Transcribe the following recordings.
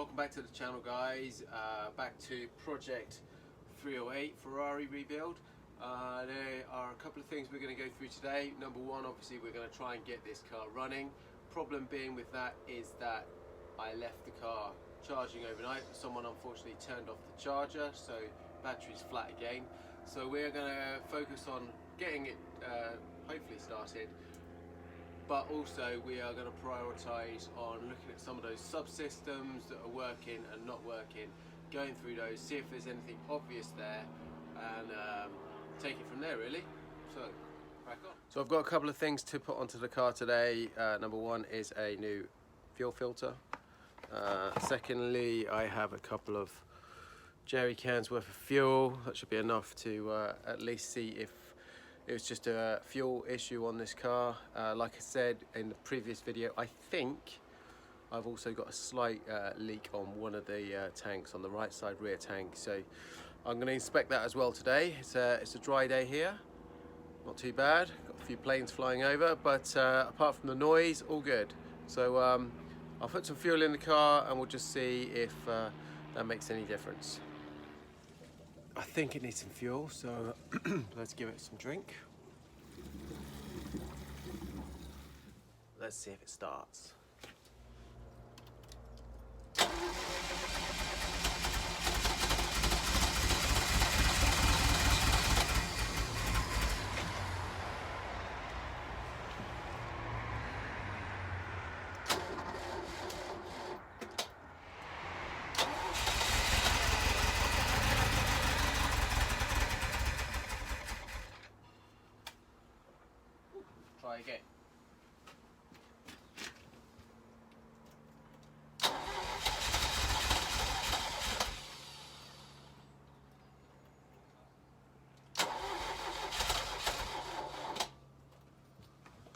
Welcome back to the channel, guys. Back to project 308 Ferrari rebuild. There are a couple of things we're going to go through today. Number one, obviously we're going to try and get this car running. Problem being with that is that I left the car charging overnight. Someone unfortunately turned off the charger, so battery's flat again. So we're going to focus on getting it hopefully started, but also we are going to prioritize on looking at some of those subsystems that are working and not working, going through those, see if there's anything obvious there, and take it from there really. So crack on. So I've got a couple of things to put onto the car today. Number one is a new fuel filter. Secondly, I have a couple of jerry cans worth of fuel. That should be enough to at least see if it was just a fuel issue on this car. Like I said in the previous video, I think I've also got a slight leak on one of the tanks on the right side rear tank. So I'm going to inspect that as well today. It's a dry day here, not too bad. Got a few planes flying over, but apart from the noise, all good. So I'll put some fuel in the car and we'll just see if that makes any difference. I think it needs some fuel, so let's give it some drink. Let's see if it starts. Try again.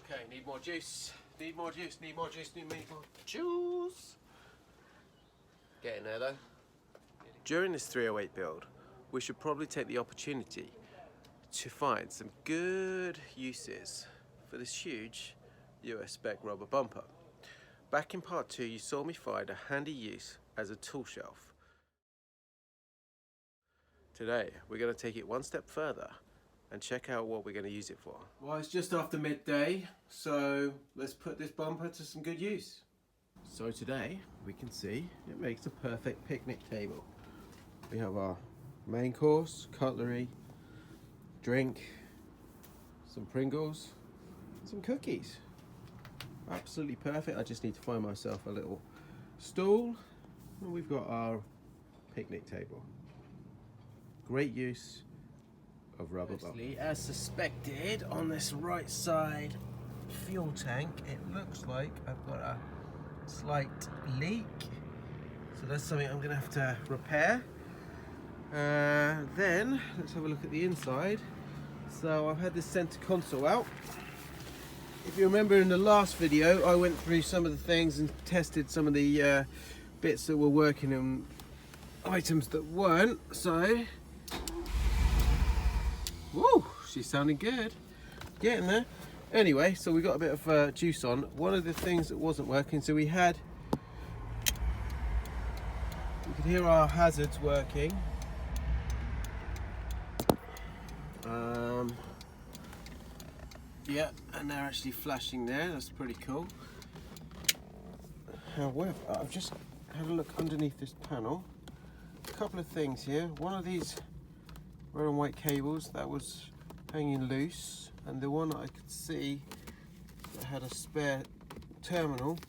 Okay, need more juice. Need more juice, need more juice, need more juice. Getting there though. During this 308 build, we should probably take the opportunity to find some good uses for this huge US spec rubber bumper. Back in part 2, you saw me find a handy use as a tool shelf. Today, we're going to take it one step further and check out what we're going to use it for. Well, it's just after midday, so let's put this bumper to some good use. So today, we can see it makes a perfect picnic table. We have our main course, cutlery, drink, some Pringles, some cookies. Absolutely perfect. I just need to find myself a little stool, and we've got our picnic table. Great use of rubber bumper. As suspected, on this right side fuel tank, it looks like I've got a slight leak, so that's something I'm gonna have to repair. Then let's have a look at the inside. So I've had this center console out. If you remember in the last video, I went through some of the things and tested some of the bits that were working and items that weren't. So, woo, she's sounding good. Getting there. Anyway, so we got a bit of juice on. One of the things that wasn't working, so we could hear our hazards working. Yeah, and they're actually flashing there. That's pretty cool. However, I've just had a look underneath this panel. A couple of things here. One of these red and white cables that was hanging loose, and the one that I could see that had a spare terminal,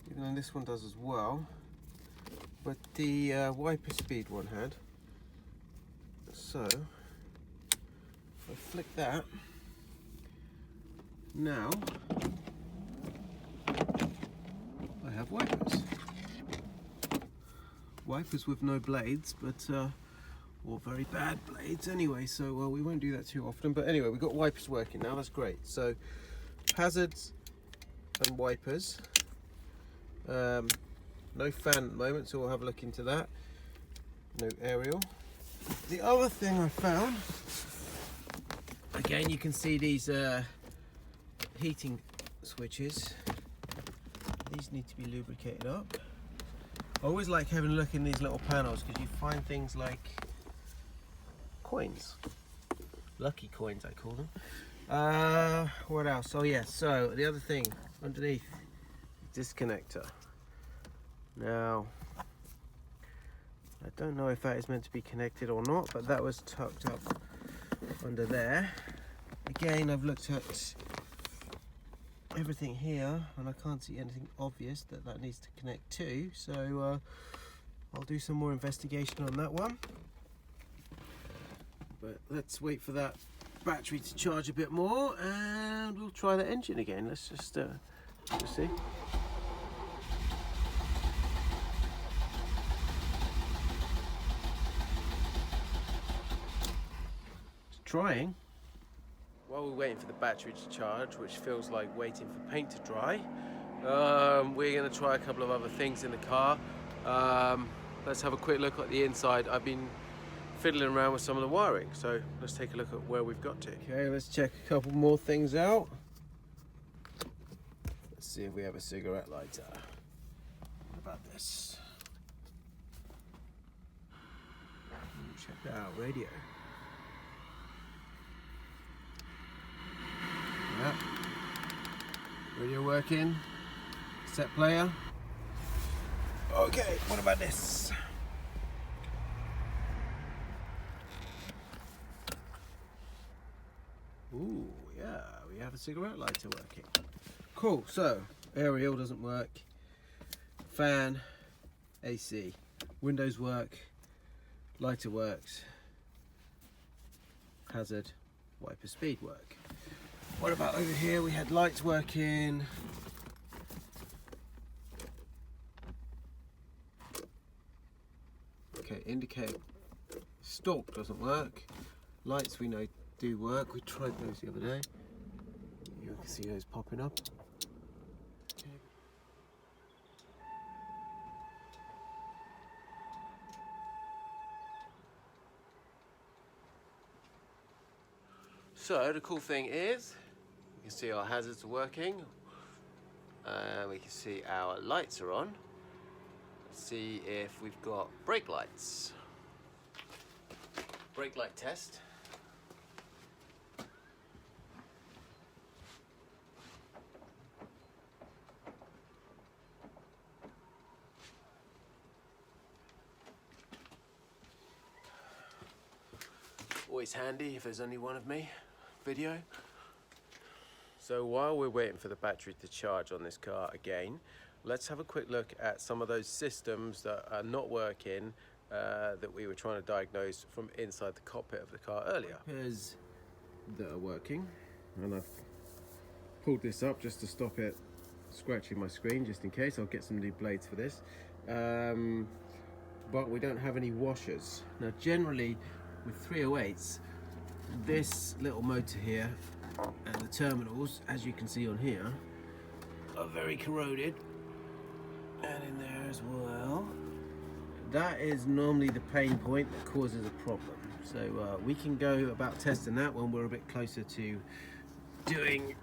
even though this one does as well, but the wiper speed one had. So if I flick that, now I have wipers. Wipers with no blades, but or very bad blades anyway, so we won't do that too often. But anyway, we've got wipers working now, that's great. So hazards and wipers. No fan at the moment, so we'll have a look into that. No aerial. The other thing I found, again, you can see these heating switches. These need to be lubricated up. I always like having a look in these little panels because you find things like coins, lucky coins I call them. What else? Oh yeah, so the other thing underneath, disconnector. Now I don't know if that is meant to be connected or not, but that was tucked up under there. Again, I've looked at everything here and I can't see anything obvious that needs to connect to, so I'll do some more investigation on that one. But let's wait for that battery to charge a bit more and we'll try the engine again. Let's just see. Trying. While we're waiting for the battery to charge, which feels like waiting for paint to dry, we're going to try a couple of other things in the car. Let's have a quick look at the inside. I've been fiddling around with some of the wiring, so let's take a look at where we've got to. Okay, let's check a couple more things out. Let's see if we have a cigarette lighter. What about this? Check that out, radio. Yep. Radio working. Set player. Okay, what about this? Ooh, yeah, we have a cigarette lighter working. Cool, so aerial doesn't work. Fan, AC. Windows work. Lighter works. Hazard, wiper speed work. What about over here? We had lights working. Okay, indicate stalk doesn't work. Lights we know do work. We tried those the other day. You can see those popping up. Okay. So the cool thing is, you can see our hazards are working. We can see our lights are on. Let's see if we've got brake lights. Brake light test. Always handy if there's only one of me. Video. So while we're waiting for the battery to charge on this car again, let's have a quick look at some of those systems that are not working that we were trying to diagnose from inside the cockpit of the car earlier. Wipers that are working, and I've pulled this up just to stop it scratching my screen just in case. I'll get some new blades for this, but we don't have any washers. Now generally with 308s, this little motor here and the terminals, as you can see on here, are very corroded, and in there as well. That is normally the pain point that causes a problem. So we can go about testing that when we're a bit closer to doing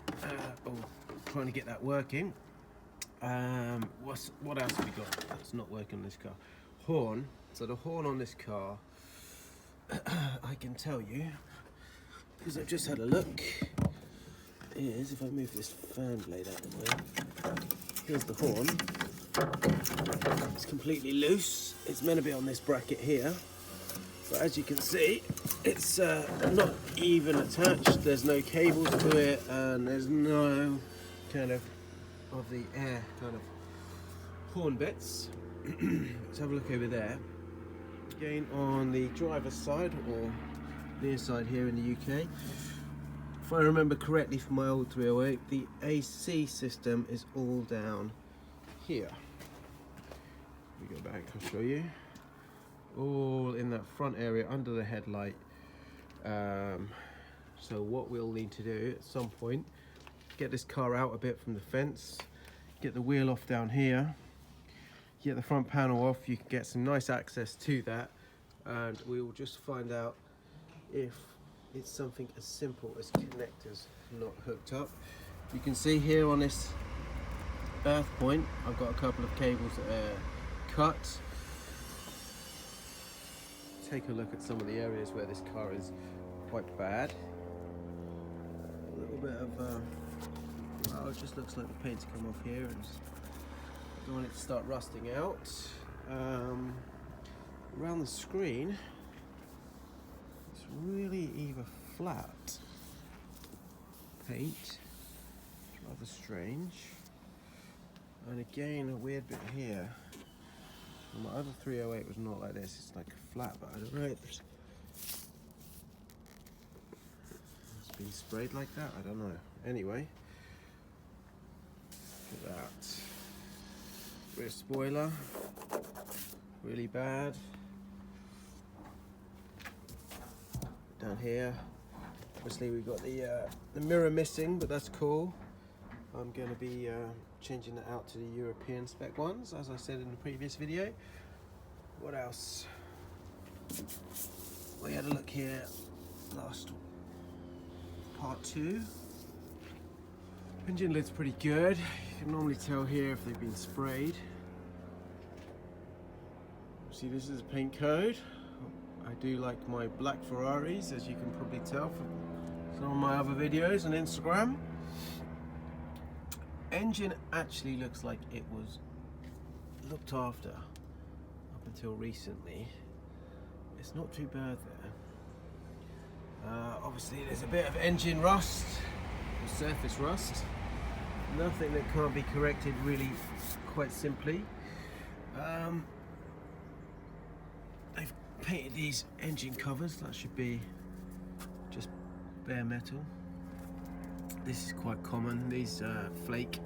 or trying to get that working. What else have we got that's not working on this car? Horn. So the horn on this car, I can tell you, because I've just had a look, is, if I move this fan blade out of the way, here's the horn. It's completely loose. It's meant to be on this bracket here, but as you can see, it's not even attached. There's no cables to it, and there's no kind of the air kind of horn bits. Let's have a look over there. Again, on the driver's side, or near side here in the UK, if I remember correctly from my old 308, the AC system is all down here. We go back, I'll show you. All in that front area under the headlight. So what we'll need to do at some point, get this car out a bit from the fence, get the wheel off down here, get the front panel off. You can get some nice access to that, and we will just find out if it's something as simple as connectors not hooked up. You can see here on this earth point, I've got a couple of cables that are cut. Take a look at some of the areas where this car is quite bad. A little bit of, well, it just looks like the paint's come off here, and I don't want it to start rusting out. Around the screen, it's really either flat paint, rather strange, and again a weird bit here. My other 308 was not like this, it's like flat, but I don't know, it's been sprayed like that, I don't know. Anyway, look at that. Rear spoiler, really bad. Down here, obviously we've got the mirror missing, but that's cool. I'm going to be changing that out to the European spec ones, as I said in the previous video. What else? We had a look here last part 2. Engine lid's pretty good. You can normally tell here if they've been sprayed. See, this is a paint code. I do like my black Ferraris, as you can probably tell from some of my other videos on Instagram. Engine actually looks like it was looked after up until recently. It's not too bad there. Obviously there's a bit of engine rust, or surface rust. Nothing that can't be corrected really quite simply. They've painted these engine covers, that should be just bare metal. This is quite common, these flake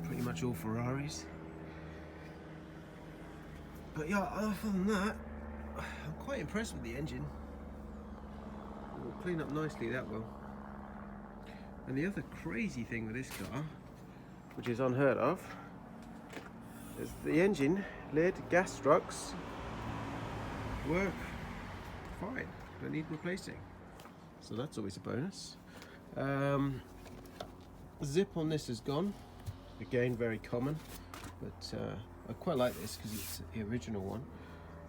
pretty much all Ferraris. But yeah, other than that, I'm quite impressed with the engine. It will clean up nicely, that will. And the other crazy thing with this car, which is unheard of, is the engine lid gas struts work fine, don't need replacing. So that's always a bonus. Zip on this is gone, again very common, but I quite like this because it's the original one,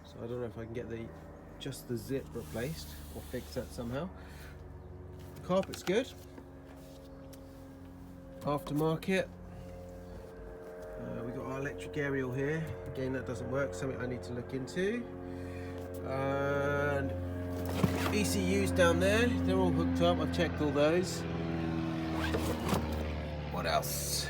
so I don't know if I can get just the zip replaced or fix that somehow. The carpet's good, aftermarket. We've got our electric aerial here, again that doesn't work, something I need to look into. And ECUs down there, they're all hooked up, I've checked all those. What else?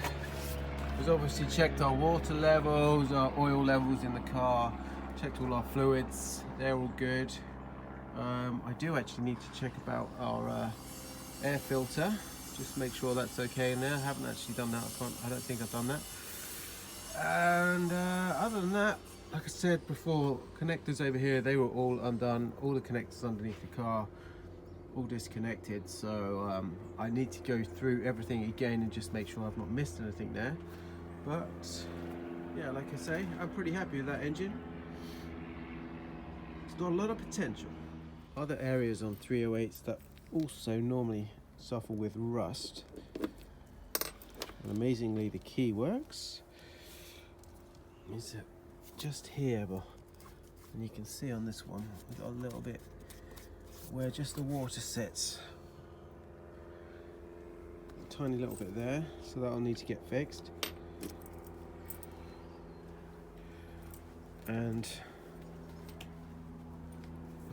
We've obviously checked our water levels, our oil levels in the car, checked all our fluids, they're all good. I do actually need to check about our air filter, just make sure that's okay in there. I haven't actually done that, I don't think I've done that. And other than that, like I said before, connectors over here, they were all undone, all the connectors underneath the car, all disconnected, so I need to go through everything again and just make sure I've not missed anything there. But yeah, like I say, I'm pretty happy with that engine. It's got a lot of potential. Other areas on 308s that also normally suffer with rust, and amazingly the key works, is just here, but and you can see on this one we've got a little bit where just the water sits, a tiny little bit there, so that'll need to get fixed. And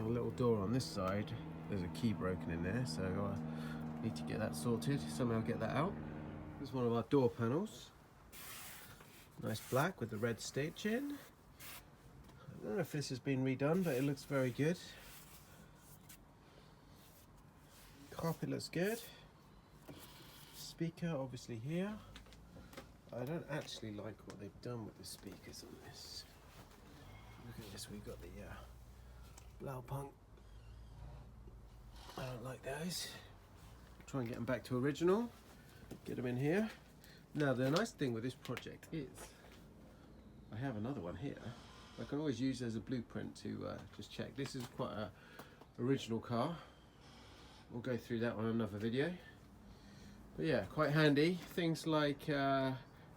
our little door on this side, there's a key broken in there, so I need to get that sorted, somehow get that out. This is one of our door panels, nice black with the red stitch in. I don't know if this has been redone, but it looks very good. Carpet looks good. Speaker obviously here. I don't actually like what they've done with the speakers on this. Look at this, we've got the Blaupunk. I don't like those. Try and get them back to original. Get them in here. Now the nice thing with this project is I have another one here. I can always use as a blueprint to just check. This is quite a original car. We'll go through that on another video. But yeah, quite handy. Things like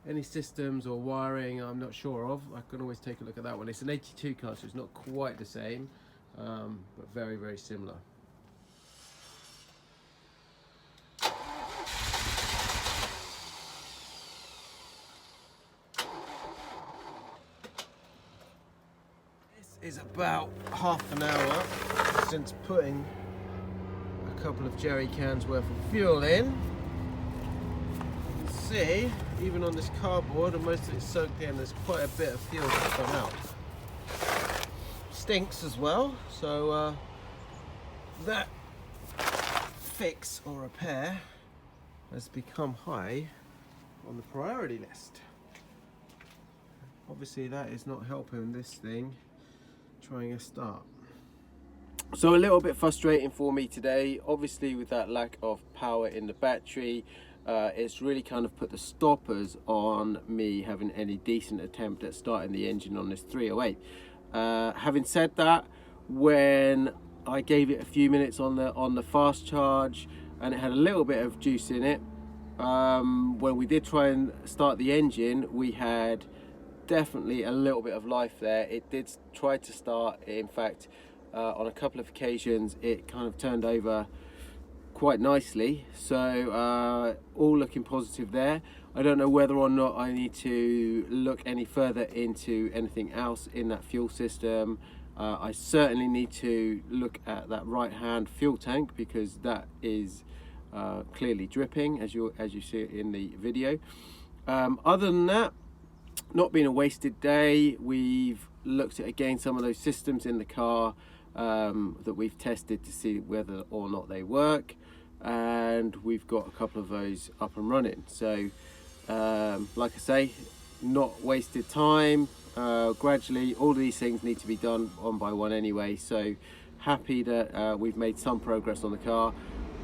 any systems or wiring I'm not sure of, I can always take a look at that one. It's an 82 car, so it's not quite the same, but very, very similar. This is about half an hour since putting a couple of jerry cans worth of fuel in. You can see, even on this cardboard, and most of it's soaked in, there's quite a bit of fuel that's gone out. Stinks as well, so that fix or repair has become high on the priority list. Obviously that is not helping this thing trying a start. So a little bit frustrating for me today, obviously with that lack of power in the battery. It's really kind of put the stoppers on me having any decent attempt at starting the engine on this 308. Having said that, when I gave it a few minutes on the fast charge and it had a little bit of juice in it, when we did try and start the engine, we had definitely a little bit of life there. It did try to start. In fact, on a couple of occasions it kind of turned over quite nicely, so all looking positive there. I don't know whether or not I need to look any further into anything else in that fuel system. I certainly need to look at that right hand fuel tank, because that is clearly dripping, as you see it in the video. Other than that, not been a wasted day. We've looked at again some of those systems in the car that we've tested to see whether or not they work, and we've got a couple of those up and running. So like I say, not wasted time. Gradually all of these things need to be done one by one anyway, so happy that we've made some progress on the car.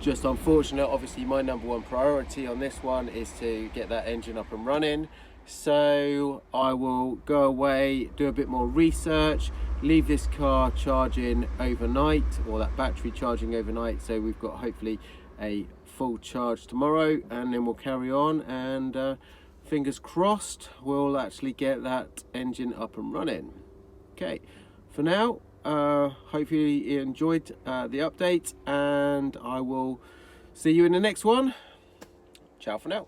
Just unfortunate, obviously my number one priority on this one is to get that engine up and running. So I will go away, do a bit more research, leave this car charging overnight, or that battery charging overnight, so we've got hopefully a full charge tomorrow, and then we'll carry on, and fingers crossed we'll actually get that engine up and running. Okay, for now, hopefully you enjoyed the update, and I will see you in the next one. Ciao for now.